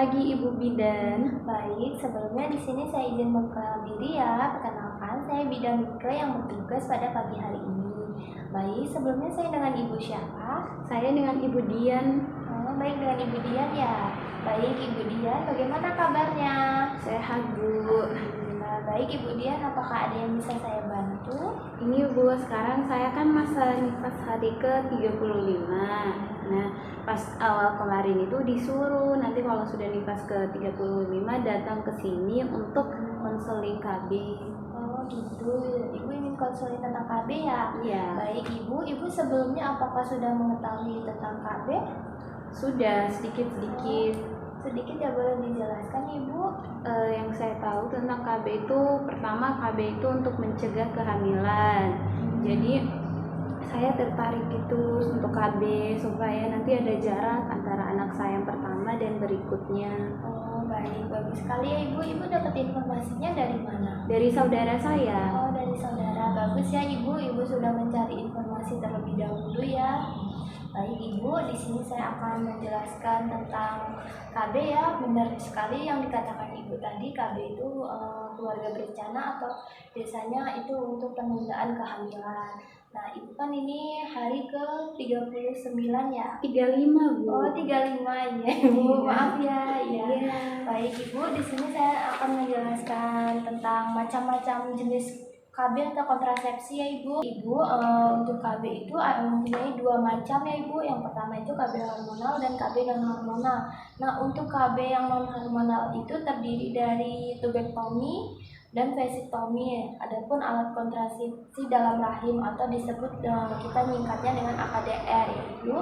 pagi Ibu Bidan. Baik, sebelumnya di sini saya izin memperkenalkan diri ya. Perkenalkan, saya Bidan Mika yang bertugas pada pagi hari ini. Baik, sebelumnya saya dengan Ibu siapa? Saya dengan Ibu Dian. Oh, baik dengan Ibu Dian ya. Baik Ibu Dian, bagaimana kabarnya? Sehat Bu. Alhamdulillah. Baik Ibu Dian, apakah ada yang bisa saya bantu? Ini Bu, sekarang saya kan masa nifas hari ke-35. Nah, pas awal kemarin itu disuruh nanti kalau sudah nifas ke-35 datang ke sini untuk konseling KB. Oh gitu, Ibu ingin konseling tentang KB ya? Iya. Baik Ibu sebelumnya apakah sudah mengetahui tentang KB? Sudah sedikit-sedikit. Sedikit ya, boleh dijelaskan Ibu? Yang saya tahu tentang KB itu, pertama KB itu untuk mencegah kehamilan. Jadi saya tertarik itu untuk KB supaya nanti ada jarak antara anak saya yang pertama dan berikutnya. Oh baik, bagus sekali ya Ibu. Ibu dapat informasinya dari mana? Dari saudara saya. Oh dari saudara, bagus ya Ibu. Ibu sudah mencari informasi terlebih dahulu ya. Baik Ibu, di sini saya akan menjelaskan tentang KB ya. Benar sekali yang dikatakan Ibu tadi, KB itu keluarga berencana atau biasanya itu untuk penundaan kehamilan. Nah, Ibu kan ini hari ke-39 ya? 35 Bu. Oh, 35 ya Ibu. Maaf ya. Ya. Baik Ibu, di sini saya akan menjelaskan tentang macam-macam jenis KB atau kontrasepsi ya Ibu. Ibu untuk KB itu mempunyai dua macam ya Ibu. Yang pertama itu KB hormonal dan KB non hormonal. Nah, untuk KB yang non hormonal itu terdiri dari tubektomi dan vasektomi. Adapun alat kontrasepsi dalam rahim atau disebut kita menyingkatnya dengan AKDR ya Ibu.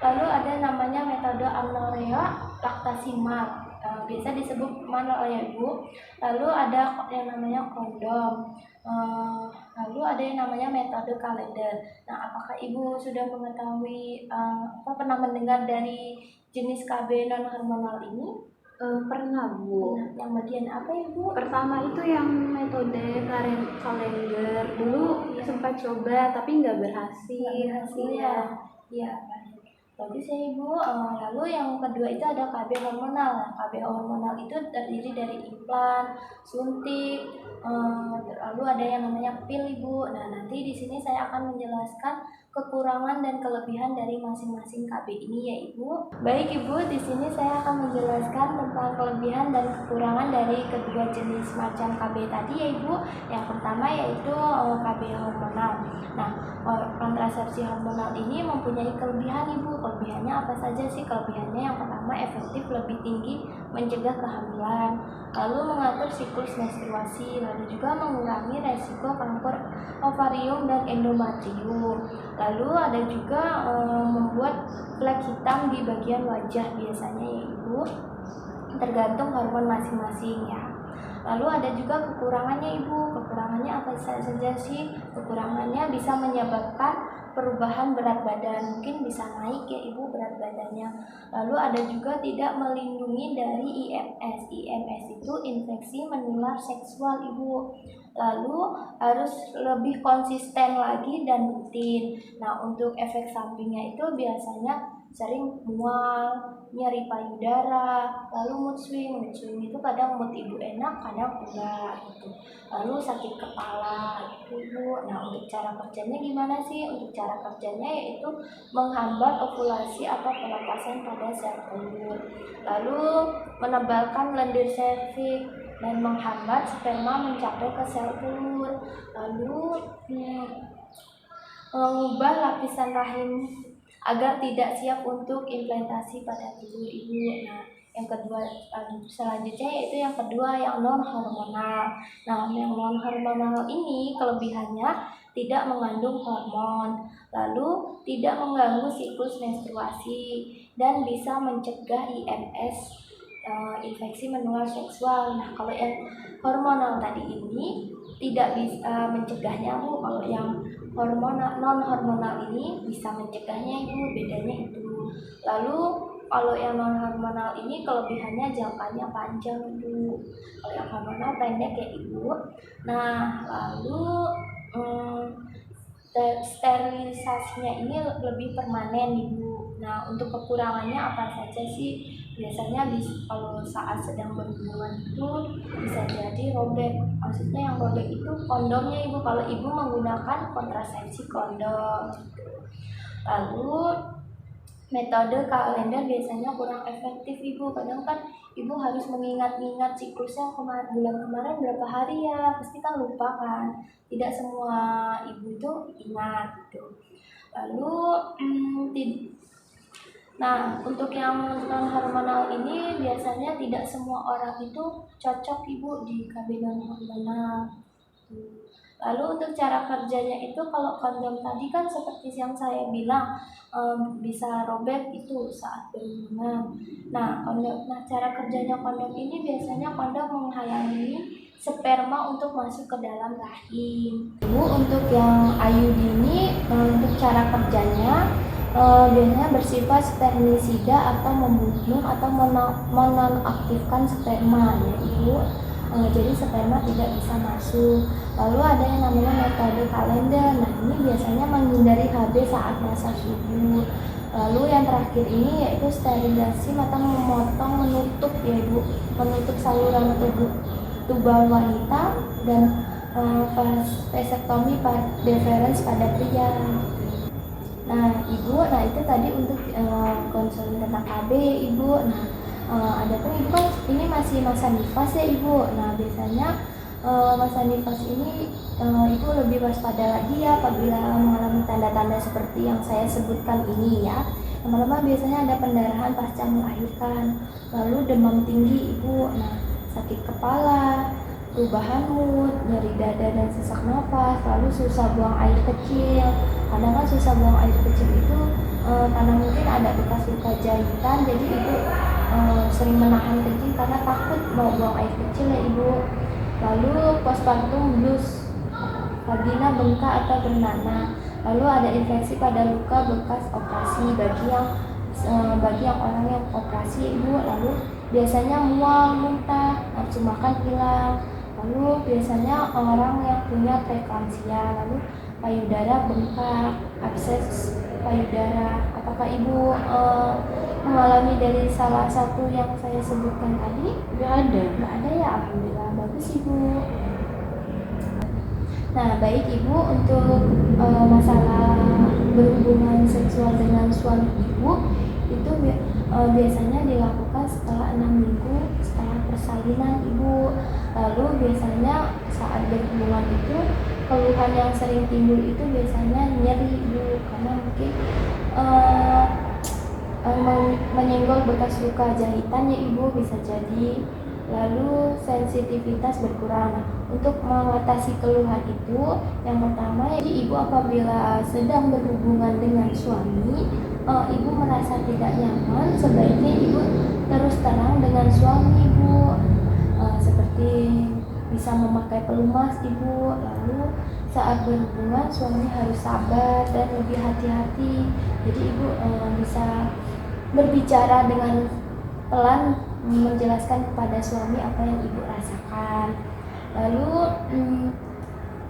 Lalu ada namanya metode amenorrhea laktasimal. Biasa disebut manol ya Ibu. Lalu ada yang namanya kondom. Lalu ada yang namanya metode kalender. Nah, apakah Ibu sudah mengetahui pernah mendengar dari jenis KB non hormonal ini? Pernah Bu. Nah, yang bagian apa Ibu? Pertama itu yang metode kalender. Dulu sempat coba tapi nggak berhasil. Ya. Iya, baik. Bagus ya Ibu. Lalu yang kedua itu ada KB hormonal. Nah, KB hormonal itu terdiri dari implan, suntik, lalu ada yang namanya pil Ibu. Nah, nanti di sini saya akan menjelaskan kekurangan dan kelebihan dari masing-masing KB ini ya Ibu. Baik Ibu, di sini saya akan menjelaskan tentang kelebihan dan kekurangan dari kedua jenis macam KB tadi ya Ibu. Yang pertama yaitu KB hormonal. Nah, kontrasepsi hormonal ini mempunyai kelebihan Ibu. Kelebihannya apa saja sih? Kelebihannya yang pertama efektif lebih tinggi mencegah kehamilan, lalu mengatur siklus menstruasi, lalu juga mengurangi resiko kanker ovarium dan endometrium. Lalu ada juga membuat flek hitam di bagian wajah biasanya ya Ibu. Tergantung hormon masing-masing ya. Lalu ada juga kekurangannya Ibu. Kekurangannya apa saja sih? Kekurangannya bisa menyebabkan perubahan berat badan, mungkin bisa naik ya Ibu berat badannya. Lalu ada juga tidak melindungi dari IMS. IMS itu infeksi menular seksual Ibu. Lalu harus lebih konsisten lagi dan rutin. Nah, untuk efek sampingnya itu biasanya sering mual, nyeri payudara, lalu mood swing. Mood swing itu kadang mood Ibu enak, kadang enggak gitu. Lalu sakit kepala gitu Ibu. Nah, untuk cara kerjanya gimana sih? Untuk cara kerjanya yaitu menghambat ovulasi atau pelepasan pada sel telur. Lalu menebalkan lendir serviks dan menghambat sperma mencapai ke sel telur. Lalu mengubah lapisan rahim agar tidak siap untuk implantasi pada tubuh Ibu. Nah, yang kedua selanjutnya yaitu yang kedua yang non hormonal. Nah, yang non hormonal ini kelebihannya tidak mengandung hormon, lalu tidak mengganggu siklus menstruasi dan bisa mencegah IMS, infeksi menular seksual. Nah, kalau yang hormonal tadi ini tidak bisa mencegahnya Bu. Kalau yang non hormonal ini bisa mencegahnya Ibu, bedanya itu. Lalu kalau yang non hormonal ini kelebihannya jangkanya panjang Ibu. Kalau yang hormonal pendek ya Ibu. Nah, lalu sterilisasinya ini lebih permanen Ibu. Nah, untuk kekurangannya apa saja sih? Biasanya kalau saat sedang berhubungan itu bisa jadi robek. Maksudnya yang robek itu kondomnya ibu, kalau ibu menggunakan kontrasepsi kondom. Lalu metode kalender biasanya kurang efektif ibu. Kadang kan ibu harus mengingat-ingat siklusnya bulan kemarin berapa hari ya, pasti kan lupa kan. Tidak semua ibu itu ingat gitu. Lalu nah, untuk yang non hormonal ini biasanya tidak semua orang itu cocok ibu di KB non hormonal. Lalu untuk cara kerjanya itu, kalau kondom tadi kan seperti yang saya bilang bisa robek itu saat berhubungan. Nah, cara kerjanya kondom ini biasanya kondom menghalangi sperma untuk masuk ke dalam rahim. Untuk yang IUD ini untuk cara kerjanya biasanya bersifat spermisida atau membunuh atau menonaktifkan sperma ya ibu. Jadi sperma tidak bisa masuk. Lalu ada yang namanya metode kalender. Nah, ini biasanya menghindari HB saat masa subur. Lalu yang terakhir ini yaitu sterilisasi atau menutup ya ibu, menutup saluran tubal wanita dan vasektomi deferens pada pria. Nah ibu, nah itu tadi untuk konseling tentang KB ibu. Nah ada pun ibu kan ini masih masa nifas ya ibu. Nah biasanya masa nifas ini ibu lebih waspada lagi ya apabila mengalami tanda-tanda seperti yang saya sebutkan ini ya. Lama-lama biasanya ada pendarahan pasca melahirkan, lalu demam tinggi ibu. Nah sakit kepala, perubahan mood, nyeri dada dan sesak nafas, lalu susah buang air kecil. Kadang kan susah buang air kecil itu karena mungkin ada bekas luka jahitan, jadi ibu sering menahan kencing karena takut mau buang air kecil ya ibu. Lalu postpartum blues, vagina bengkak atau bernanah, lalu ada infeksi pada luka bekas operasi bagi yang orang yang operasi ibu. Lalu biasanya mual, muntah, nafsu makan hilang. Lalu biasanya orang yang punya preeklamsia, lalu payudara bengkak, abses payudara. Apakah ibu mengalami dari salah satu yang saya sebutkan tadi? Nggak ada ya, alhamdulillah, bagus ibu. Nah baik ibu, untuk masalah berhubungan seksual dengan suami ibu itu biasanya dilakukan setelah 6 minggu setelah persalinan ibu. Lalu biasanya saat berhubungan itu keluhan yang sering timbul itu biasanya nyeri ibu, karena mungkin menyenggol bekas luka jahitan ya ibu, bisa jadi. Lalu sensitivitas berkurang. Untuk mengatasi keluhan itu, yang pertama jadi ibu apabila sedang berhubungan dengan suami, ibu merasa tidak nyaman, sebaiknya ibu terus terang dengan suami ibu, seperti bisa memakai pelumas ibu. Lalu saat berhubungan suami harus sabar dan lebih hati-hati, jadi ibu bisa berbicara dengan pelan, menjelaskan kepada suami apa yang ibu rasakan. Lalu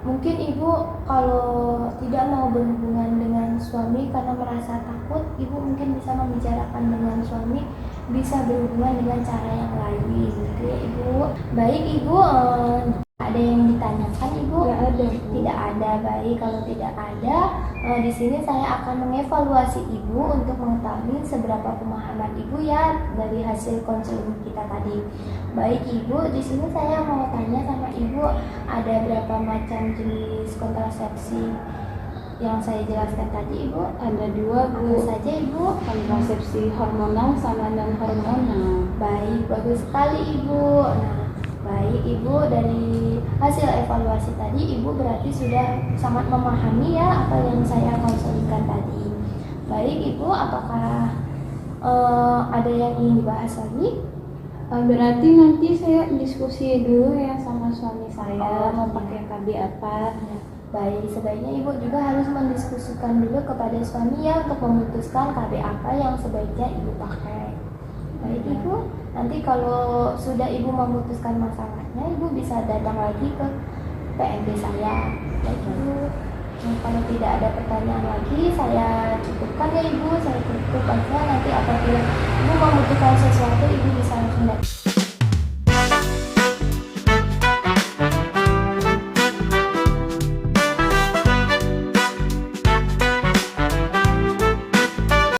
mungkin ibu kalau tidak mau berhubungan dengan suami karena merasa takut, ibu mungkin bisa membicarakan dengan suami, bisa berhubungan dengan cara yang lain gitu ya ibu. Baik ibu, ada yang ditanyakan ibu? Tidak ada. Tidak ada. Baik, kalau tidak ada, di sini saya akan mengevaluasi ibu untuk mengetahui seberapa pemahaman ibu ya dari hasil konseling kita tadi. Baik ibu, di sini saya mau tanya sama ibu, ada berapa macam jenis kontrasepsi yang saya jelaskan tadi ibu? Ada 2 bu. Apa saja ibu? Kontrasepsi hormonal sama non hormonal. Baik, bagus sekali ibu. Nah, baik ibu, dari hasil evaluasi tadi ibu berarti sudah sangat memahami ya apa yang saya konselingkan tadi. Baik ibu, apakah ada yang ingin dibahas lagi? Berarti nanti saya diskusi dulu ya sama suami saya mau pakai KB apa. Baik, sebaiknya ibu juga harus mendiskusikan dulu kepada suami ya untuk memutuskan KB apa yang sebaiknya ibu pakai. Baik ibu, nanti kalau sudah ibu memutuskan masalahnya, ibu bisa datang lagi ke PNB saya. Baik ibu. Kalau tidak ada pertanyaan lagi, saya cukupkan ya Ibu. Saya tutup aja. Nanti apabila Ibu membutuhkan sesuatu, Ibu